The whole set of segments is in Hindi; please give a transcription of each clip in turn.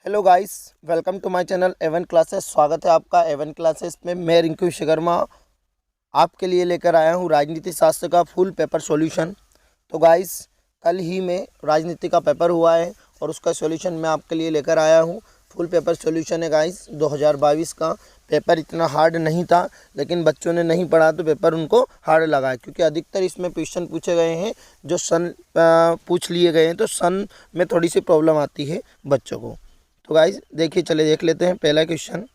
Hello guys, welcome to my channel Avan classes. स्वागत है आपका एवन क्लासेस में। मैं रिंकू शर्मा आपके लिए लेकर आया हूँ राजनीति शास्त्र का फुल पेपर सॉल्यूशन। तो गाइस, कल ही में राजनीति का पेपर हुआ है और उसका सॉल्यूशन मैं आपके लिए लेकर आया हूँ। फुल पेपर सॉल्यूशन है गाइस। 2022 का पेपर इतना हार्ड नहीं था, लेकिन बच्चों ने नहीं पढ़ा तो पेपर उनको हार्ड लगा है, क्योंकि अधिकतर इसमें क्वेश्चन पूछे गए हैं जो सन पूछ लिए गए हैं, तो सन में थोड़ी सी प्रॉब्लम आती है बच्चों को। तो गाइस देखिए, चले देख लेते हैं पहला क्वेश्चन।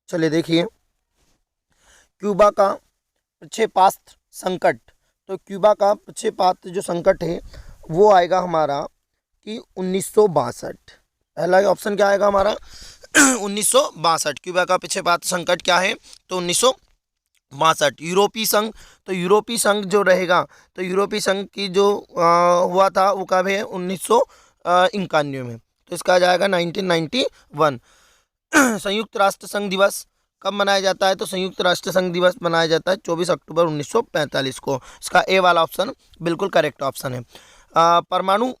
चलिए देखिए, क्यूबा का प्रक्षेपास्त्र संकट। तो क्यूबा का प्रक्षेपास्त्र जो संकट है वो आएगा हमारा कि 1962। पहला ऑप्शन क्या आएगा हमारा 1962। क्यूबा का प्रक्षेपास्त्र संकट क्या है तो 1962। यूरोपीय संघ, तो यूरोपीय संघ जो रहेगा, तो यूरोपीय संघ की जो हुआ था वो कब है 1991 में, तो इसका आ जाएगा 1991। संयुक्त राष्ट्र संघ दिवस कब मनाया जाता है तो संयुक्त राष्ट्र संघ दिवस मनाया जाता है 24 अक्टूबर 1945 को। इसका ए वाला ऑप्शन बिल्कुल करेक्ट ऑप्शन है। परमाणु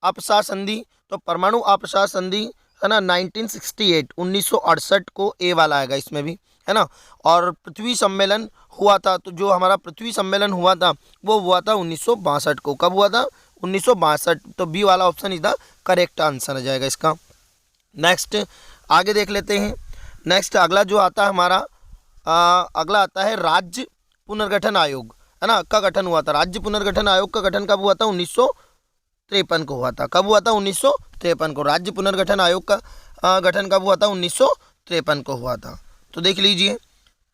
अपसार संधि, तो परमाणु अपसार संधि है ना 1968 1968 को ए वाला आएगा इसमें भी, है ना। और पृथ्वी सम्मेलन हुआ था, तो जो हमारा पृथ्वी सम्मेलन हुआ था वो हुआ था 1962 को। कब हुआ था 1962, तो बी वाला option is the correct answer आ जाएगा इसका। नेक्स्ट आगे देख लेते हैं। नेक्स्ट अगला जो आता है हमारा अगला आता है राज्य पुनर्गठन आयोग, है ना, का गठन हुआ था। राज्य पुनर्गठन आयोग का गठन कब हुआ था 1953 को हुआ था। कब हुआ था 1953 को। राज्य पुनर्गठन आयोग का गठन कब हुआ था 1953 को हुआ था। तो देख लीजिए।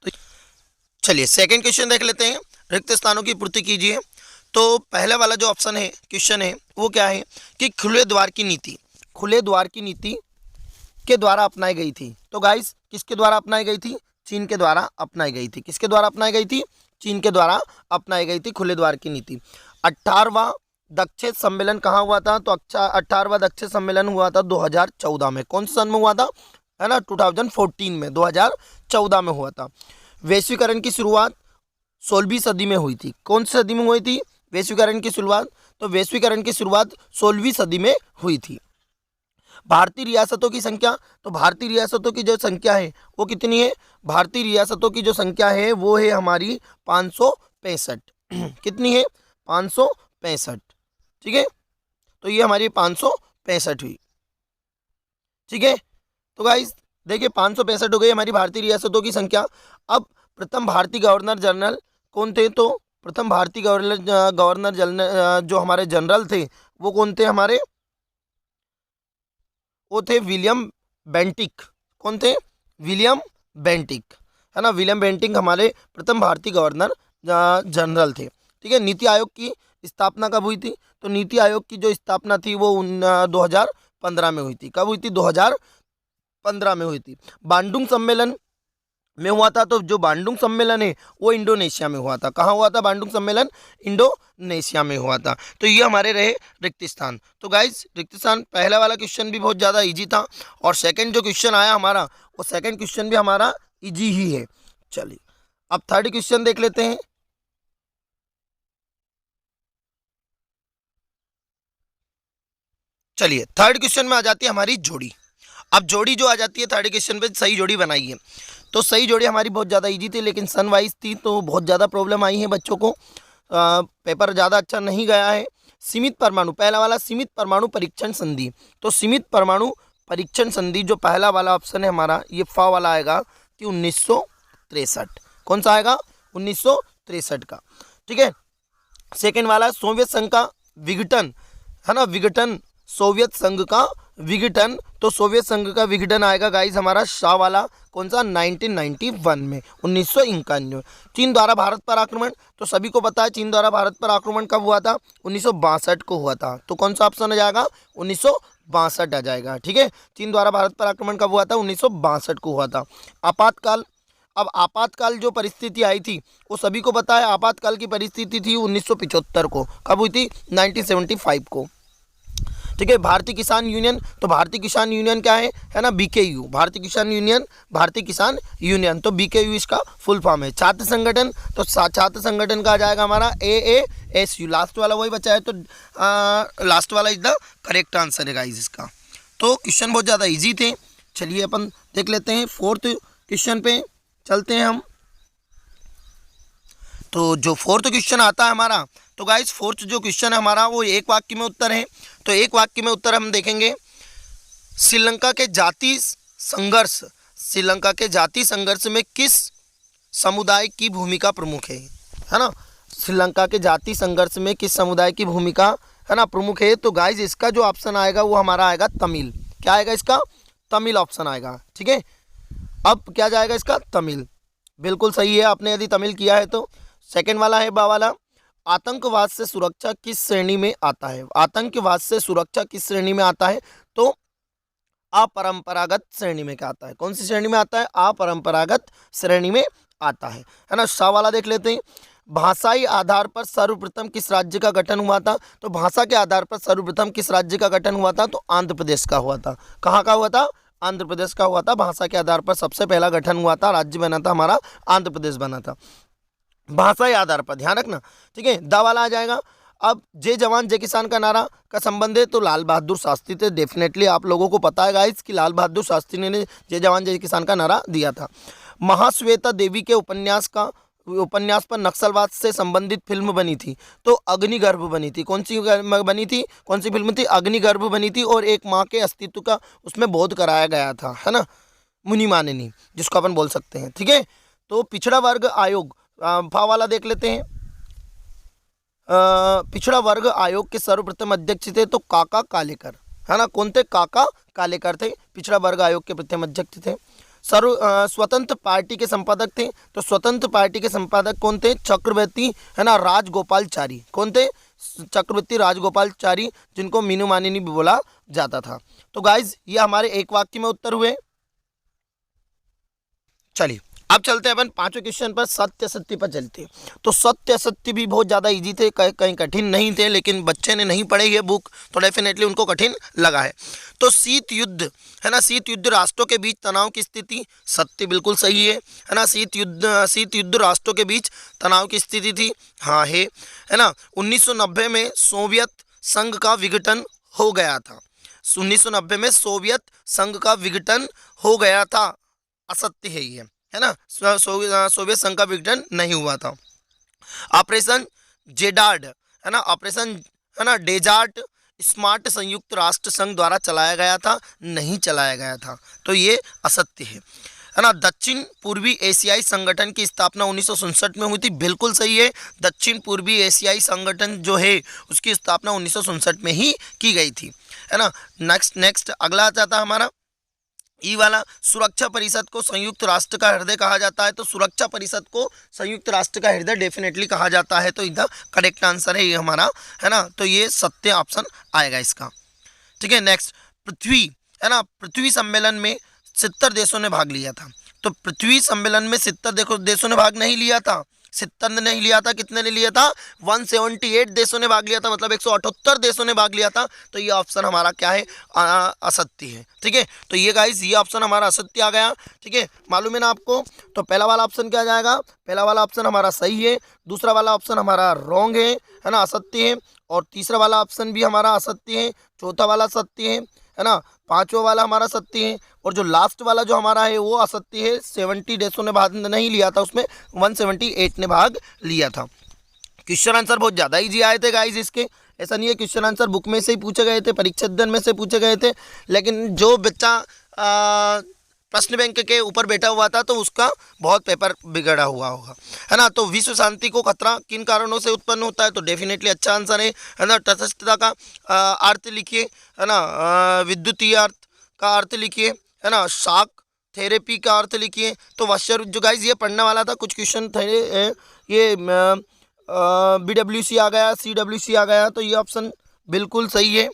तो चलिए सेकंड क्वेश्चन देख लेते हैं। रिक्त स्थानों की पूर्ति कीजिए। तो पहले वाला जो ऑप्शन है क्वेश्चन है वो क्या है कि खुले द्वार की नीति, खुले द्वार की नीति के द्वारा अपनाई गई थी। तो गाइस किसके द्वारा अपनाई गई थी? चीन के द्वारा अपनाई गई थी। किसके द्वारा अपनाई गई थी? चीन के द्वारा अपनाई गई थी खुले द्वार की नीति। 18वां दक्षिण सम्मेलन कहाँ हुआ था? तो 18वां दक्षिण सम्मेलन हुआ था 2014 में। कौन से सन में हुआ था? है ना 2014 में, 2014 में हुआ था। वैश्वीकरण की शुरुआत 16वीं सदी में हुई थी। कौन सी सदी में हुई थी वैश्वीकरण की शुरुआत? तो वैश्वीकरण की शुरुआत 16वीं सदी में हुई थी। भारतीय रियासतों की संख्या, तो भारतीय रियासतों की जो संख्या है वो कितनी है? भारतीय रियासतों की जो संख्या है वो है हमारी 565। कितनी है? 565। ठीक है, तो ये हमारी 565 हुई। ठीक है, तो गाइस देखिए 565 हो गई हमारी भारतीय रियासतों की संख्या। अब प्रथम भारतीय गवर्नर जनरल कौन थे? तो प्रथम भारतीय गवर्नर जनरल जो हमारे जनरल थे वो कौन थे हमारे? वो थे विलियम बेंटिक। कौन थे? विलियम बेंटिक, है ना। विलियम बेंटिक हमारे प्रथम भारतीय गवर्नर जनरल थे। ठीक है, नीति आयोग की स्थापना कब हुई थी? तो नीति आयोग की जो स्थापना थी वो 2015 में हुई थी। कब हुई थी? 2015 में हुई थी। बांडुंग सम्मेलन में हुआ था, तो जो बांडुंग सम्मेलन है वो इंडोनेशिया में हुआ था। कहाँ हुआ था बांडुंग सम्मेलन? इंडोनेशिया में हुआ था। तो ये हमारे रहे रिक्त स्थान। तो गाइज रिक्त स्थान पहला वाला क्वेश्चन भी बहुत ज़्यादा इजी था, और सेकंड जो क्वेश्चन आया हमारा वो सेकंड क्वेश्चन भी हमारा इजी ही है। चलिए अब थर्ड क्वेश्चन देख लेते हैं। चलिए थर्ड क्वेश्चन में आ जाती है हमारी जोड़ी। अब जोड़ी जो आ जाती है थर्ड क्वेश्चन पे, सही जोड़ी बनाइए। तो सही जोड़ी हमारी बहुत ज़्यादा इजी थी, लेकिन सन वाइज थी तो बहुत ज़्यादा प्रॉब्लम आई है बच्चों को। पेपर ज़्यादा अच्छा नहीं गया है। सीमित परमाणु, पहला वाला सीमित परमाणु परीक्षण संधि। तो सीमित परमाणु परीक्षण संधि जो पहला वाला ऑप्शन है हमारा, ये फा वाला आएगा कि 1963। कौन सा आएगा? 1963 का। ठीक है, सेकेंड वाला सोवियत संघ का विघटन, है ना, विघटन, सोवियत संघ का विघटन। तो सोवियत संघ का विघटन आएगा गाइस हमारा शाह वाला। कौन सा? 1991 में, 1991। चीन द्वारा भारत पर आक्रमण, तो सभी को पता है चीन द्वारा भारत पर आक्रमण कब हुआ था? 1962 को हुआ था। तो कौन सा ऑप्शन आ जाएगा? 1962 आ जाएगा। ठीक है, चीन द्वारा भारत पर आक्रमण कब हुआ था? 1962 को हुआ था। आपातकाल, अब आपातकाल जो परिस्थिति आई थी वो सभी को पता है। आपातकाल की परिस्थिति थी 1975 को। कब हुई थी? 1975 को। ठीक है। भारतीय किसान यूनियन, तो भारतीय किसान यूनियन क्या है ना, बीकेयू, भारतीय किसान यूनियन, भारतीय किसान यूनियन, तो बीकेयू इसका फुल फॉर्म है। छात्र संगठन, तो छात्र संगठन का आ जाएगा हमारा AASU, लास्ट वाला वही बचा है, तो लास्ट वाला इज द करेक्ट आंसर है गाइस इसका। तो क्वेश्चन बहुत ज़्यादा इजी थे। चलिए अपन देख लेते हैं, फोर्थ क्वेश्चन पे चलते हैं हम। तो जो फोर्थ क्वेश्चन आता है हमारा, तो गाइस फोर्थ जो क्वेश्चन है हमारा वो एक वाक्य में उत्तर है। तो एक वाक्य में उत्तर हम देखेंगे, श्रीलंका के जातीय संघर्ष, श्रीलंका के जातीय संघर्ष में किस समुदाय की भूमिका प्रमुख है ना, श्रीलंका के जातीय संघर्ष में किस समुदाय की भूमिका है ना प्रमुख है। तो गाइस इसका जो ऑप्शन आएगा वो हमारा आएगा तमिल। क्या आएगा इसका, तमिल ऑप्शन आएगा, ठीक है। अब क्या जाएगा इसका, तमिल, बिल्कुल सही है, आपने यदि तमिल किया है तो। सेकंड वाला है बा वाला, आतंकवाद से सुरक्षा किस श्रेणी में आता है, आतंकवाद से सुरक्षा किस श्रेणी में आता है, तो अपरंपरागत श्रेणी में क्या आता है, कौन सी श्रेणी में आता है, अपरंपरागत श्रेणी में आता है ना। सा वाला देख लेते हैं, भाषाई आधार पर सर्वप्रथम किस राज्य का गठन हुआ था, तो भाषा के आधार पर सर्वप्रथम किस राज्य का गठन हुआ था, तो आंध्र प्रदेश का हुआ था। कहाँ का हुआ था, आंध्र प्रदेश का हुआ था। भाषा के आधार पर सबसे पहला गठन हुआ था, राज्य बना था हमारा आंध्र प्रदेश बना था, भाषाई आधार पर, ध्यान रखना, ठीक है। दा वाला आ जाएगा। अब जय जवान जय किसान का नारा का संबंध है, तो लाल बहादुर शास्त्री थे। डेफिनेटली आप लोगों को पता है गाइस कि लाल बहादुर शास्त्री ने जय जवान जय किसान का नारा दिया था। महाश्वेता देवी के उपन्यास पर नक्सलवाद से संबंधित फिल्म बनी थी, तो अग्निगर्भ बनी थी। कौन सी बनी थी, कौन सी फिल्म थी, अग्निगर्भ बनी थी। और एक माँ के अस्तित्व का उसमें बोध कराया गया था, है ना, मुनि मानिनी जिसको अपन बोल सकते हैं, ठीक है। तो पिछड़ा वर्ग आयोग, भा वाला देख लेते हैं। पिछड़ा वर्ग आयोग के सर्वप्रथम अध्यक्ष थे, तो काका कालेकर, है ना, कौन थे, काका कालेकर थे, पिछड़ा वर्ग आयोग के प्रथम अध्यक्ष थे। स्वतंत्र पार्टी के संपादक थे, तो स्वतंत्र पार्टी के संपादक कौन थे, चक्रवर्ती, है ना, राजगोपालचारी, कौन थे, चक्रवर्ती राजगोपालचारी, जिनको मीनू मानिनी भी बोला जाता था। तो गाइज ये हमारे एक वाक्य में उत्तर हुए। चलिए अब चलते हैं अपन पांचवें क्वेश्चन पर, सत्य असत्य पर चलते हैं। तो सत्य असत्य भी बहुत ज़्यादा इजी थे, कहीं कठिन नहीं थे, लेकिन बच्चे ने नहीं पढ़े ये बुक तो डेफिनेटली उनको कठिन लगा है। तो शीत युद्ध, है ना, शीत युद्ध राष्ट्रों के बीच तनाव की स्थिति, सत्य बिल्कुल सही है ना। शीत युद्ध राष्ट्रों के बीच तनाव की स्थिति थी, हाँ है ना। 1990 में सोवियत संघ का विघटन हो गया था, 1990 में सोवियत संघ का विघटन हो गया था, असत्य है ये, है ना, सोवियत संघ का विघटन नहीं हुआ था। ऑपरेशन जेडार्ड, है ना, ऑपरेशन, है ना, डेजार्ट स्मार्ट संयुक्त राष्ट्र संघ द्वारा चलाया गया था, नहीं चलाया गया था, तो ये असत्य है ना। दक्षिण पूर्वी एशियाई संगठन की स्थापना 1967 में हुई थी, बिल्कुल सही है। दक्षिण पूर्वी एशियाई संगठन जो है उसकी स्थापना 1967 में ही की गई थी, है ना। नेक्स्ट अगला आ जाता है हमारा ई वाला, सुरक्षा परिषद को संयुक्त राष्ट्र का हृदय कहा जाता है, तो सुरक्षा परिषद को संयुक्त राष्ट्र का हृदय डेफिनेटली कहा जाता है, तो इधर करेक्ट आंसर है ये हमारा, है ना। तो ये सत्य ऑप्शन आएगा इसका, ठीक है। नेक्स्ट पृथ्वी, है ना, पृथ्वी सम्मेलन में 70 देशों ने भाग लिया था, तो पृथ्वी सम्मेलन में 70 देशों ने भाग नहीं लिया था, 70 ने नहीं लिया था, कितने ने लिया था, 178 देशों ने भाग लिया था, मतलब 178 देशों ने भाग लिया था, तो ये ऑप्शन हमारा क्या है, असत्य है, ठीक है। तो ये गाइस ये ऑप्शन हमारा असत्य आ गया, ठीक है, मालूम है ना आपको। तो पहला वाला ऑप्शन क्या जाएगा, पहला वाला ऑप्शन हमारा सही है, दूसरा वाला ऑप्शन हमारा रॉन्ग है ना, असत्य है, और तीसरा वाला ऑप्शन भी हमारा असत्य है, चौथा वाला सत्य है ना, पांचवा वाला हमारा सत्य है, और जो लास्ट वाला जो हमारा है वो असत्य है। 70 देशों ने भाग नहीं लिया था, उसमें 178 ने भाग लिया था। क्वेश्चन आंसर बहुत ज़्यादा इजी आए थे गाइस इसके, ऐसा नहीं है, क्वेश्चन आंसर बुक में से ही पूछे गए थे, परीक्षा अध्ययन में से पूछे गए थे, लेकिन जो बच्चा प्रश्न बैंक के ऊपर बैठा हुआ था तो उसका बहुत पेपर बिगड़ा हुआ होगा, है ना। तो विश्व शांति को खतरा किन कारणों से उत्पन्न होता है, तो डेफिनेटली अच्छा आंसर है ना। तटस्थता का अर्थ लिखिए, है ना, विद्युतीय अर्थ का अर्थ लिखिए, है ना, शॉक थेरेपी का अर्थ लिखिए। तो वश्य जो गाइज ये पढ़ने वाला था, कुछ क्वेश्चन थे, ये BWC आ गया, CWC आ गया, तो ये ऑप्शन बिल्कुल सही है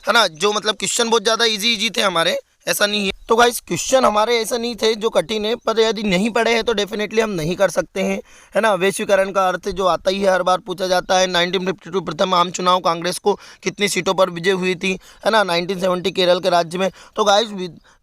ना। जो मतलब क्वेश्चन बहुत ज़्यादा इजी थे हमारे, ऐसा नहीं है। तो गाइस क्वेश्चन हमारे ऐसा नहीं थे जो कठिन है, पर यदि नहीं पढ़े हैं तो डेफिनेटली हम नहीं कर सकते हैं, है ना। वैश्वीकरण का अर्थ जो आता ही है, हर बार पूछा जाता है। 1952 प्रथम आम चुनाव कांग्रेस को कितनी सीटों पर विजय हुई थी, है ना। 1970 केरल के राज्य में। तो गाइस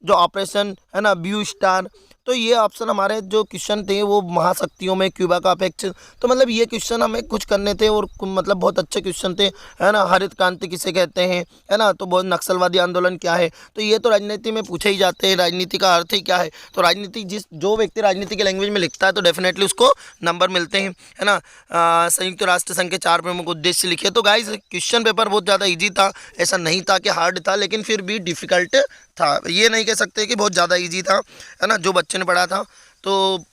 जो ऑपरेशन है ना ब्लू स्टार, तो ये ऑप्शन हमारे जो क्वेश्चन थे वो महाशक्तियों में क्यूबा का अपेक्ष, तो मतलब ये क्वेश्चन हमें कुछ करने थे और मतलब बहुत अच्छे क्वेश्चन थे, है ना। हरित क्रांति किसे कहते हैं, है ना। तो बहुत नक्सलवादी आंदोलन क्या है, तो ये तो राजनीति में पूछे ही जाते हैं। राजनीति का अर्थ ही क्या है, तो राजनीति जो व्यक्ति राजनीति के लैंग्वेज में लिखता है तो डेफिनेटली उसको नंबर मिलते हैं, है ना। संयुक्त राष्ट्र संघ के 4 प्रमुख उद्देश्य लिखे। तो गाइस क्वेश्चन पेपर बहुत ज़्यादा ईजी था, ऐसा नहीं था कि हार्ड था, लेकिन फिर भी डिफ़िकल्ट था। ये नहीं कह सकते कि बहुत ज़्यादा इजी था, है ना, जो बच्चे ने पढ़ा था। तो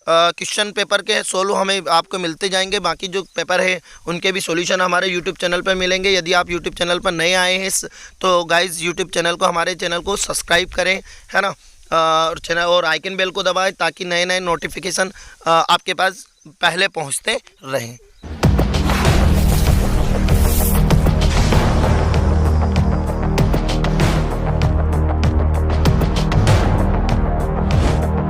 क्वेश्चन पेपर के 16 हमें आपको मिलते जाएंगे। बाकी जो पेपर है उनके भी सॉल्यूशन हमारे यूट्यूब चैनल पर मिलेंगे। यदि आप यूट्यूब चैनल पर नए आए हैं तो गाइस यूट्यूब चैनल को, हमारे चैनल को सब्सक्राइब करें, है ना। और चैनल और आइकन बेल को दबाएं ताकि नए नए नोटिफिकेशन आपके पास पहले पहुंचते रहें।